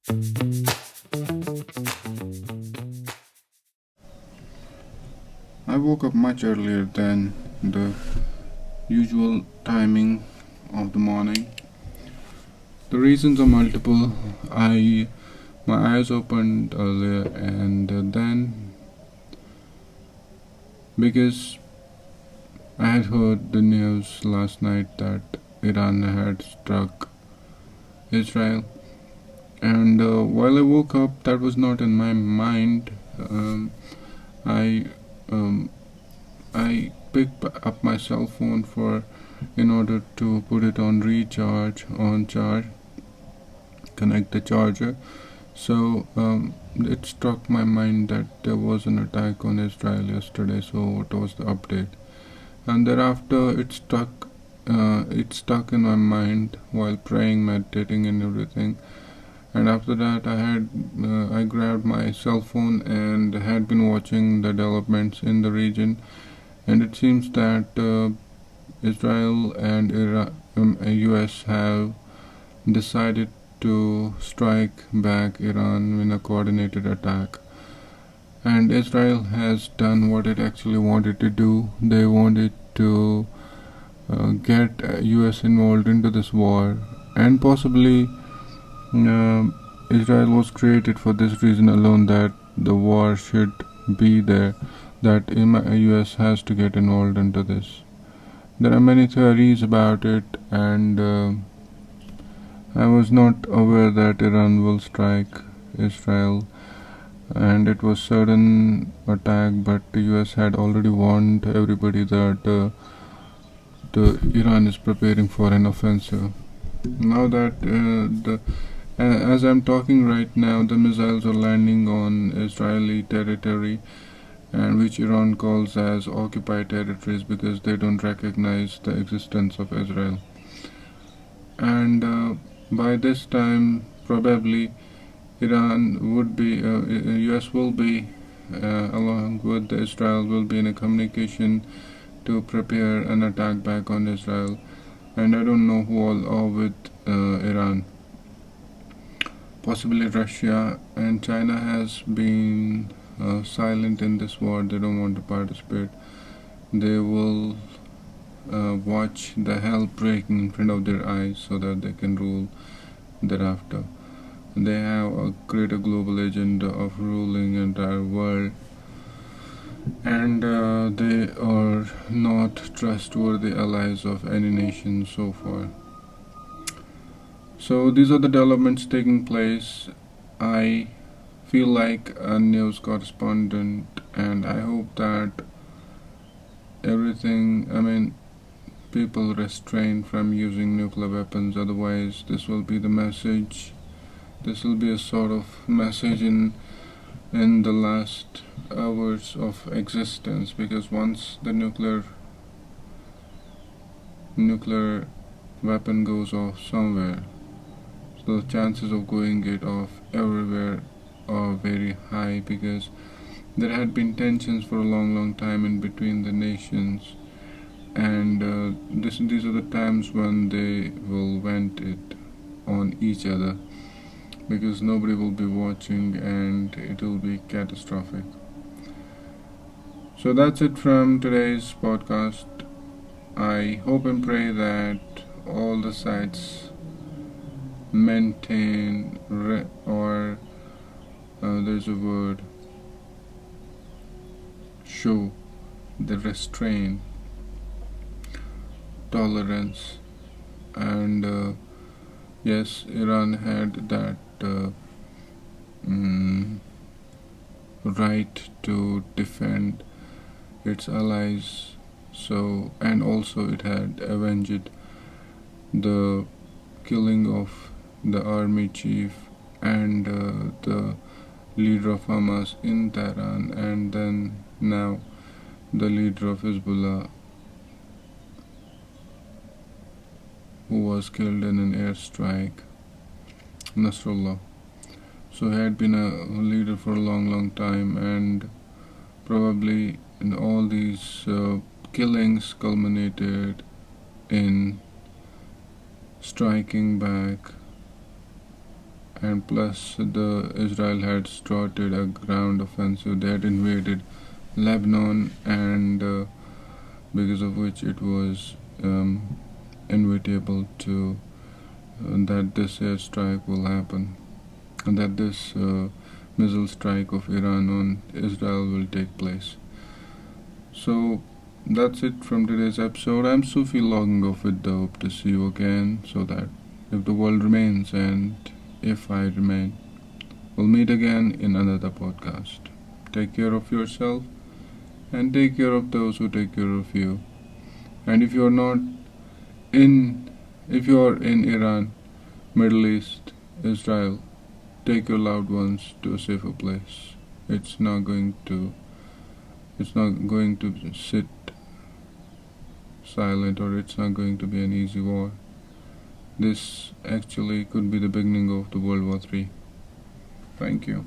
I woke up much earlier than the usual timing of the morning. The reasons are multiple. I My eyes opened earlier, and then because I had heard the news last night that Iran had struck Israel, and while I woke up, that was not in my mind. I um, I picked up my cell phone for in order to put it on charge, connect the charger. So it struck my mind that there was an attack on Israel yesterday. So what was the update? And thereafter, it stuck in my mind while praying, meditating, and everything. And after that, I grabbed my cell phone and had been watching the developments in the region. And it seems that Israel and US have decided to strike back Iran in a coordinated attack. And Israel has done what it actually wanted to do. They wanted to get US involved into this war, and possibly uh, Israel was created for this reason alone, that the war should be there, that US has to get involved into this. There are many theories about it, and I was not aware that Iran will strike Israel, and it was sudden attack. But the U.S. had already warned everybody that the Iran is preparing for an offensive. Now that as I'm talking right now, the missiles are landing on Israeli territory, and which Iran calls as occupied territories because they don't recognize the existence of Israel. And by this time, probably Iran would be, US will be, along with Israel, will be in a communication to prepare an attack back on Israel. And I don't know who all are with Iran. Possibly Russia and China has been silent in this war. They don't want to participate. They will watch the hell breaking in front of their eyes so that they can rule thereafter. They have a greater global agenda of ruling the entire world, and they are not trustworthy allies of any nation so far. So these are the developments taking place. I feel like a news correspondent, and I hope that people restrain from using nuclear weapons. Otherwise, this will be the message. This will be a sort of message in the last hours of existence, because once the nuclear weapon goes off somewhere, so the chances of going it off everywhere are very high, because there had been tensions for a long time in between the nations, and these are the times when they will vent it on each other, because nobody will be watching and it will be catastrophic. So that's it from today's podcast. I hope and pray that all the sides maintain or there's a word, show the restraint, tolerance, and yes, Iran had that right to defend its allies. So, and also it had avenged the killing of the army chief and the leader of Hamas in Tehran, and then now the leader of Hezbollah, who was killed in an airstrike, Nasrallah. So he had been a leader for a long time, and probably in all these killings culminated in striking back and plus the Israel had started a ground offensive. They had invaded Lebanon, and because of which it was inevitable to that this airstrike will happen, and that this missile strike of Iran on Israel will take place. So that's it from today's episode. I'm Sufi logging off with the hope to see you again, so that if the world remains and if I remain, we'll meet again in another podcast. Take care of yourself and take care of those who take care of you. And if you're not in, if you're in Iran, Middle East, Israel, take your loved ones to a safer place. It's not going to sit silent, or it's not going to be an easy war. This actually could be the beginning of the World War III. Thank you.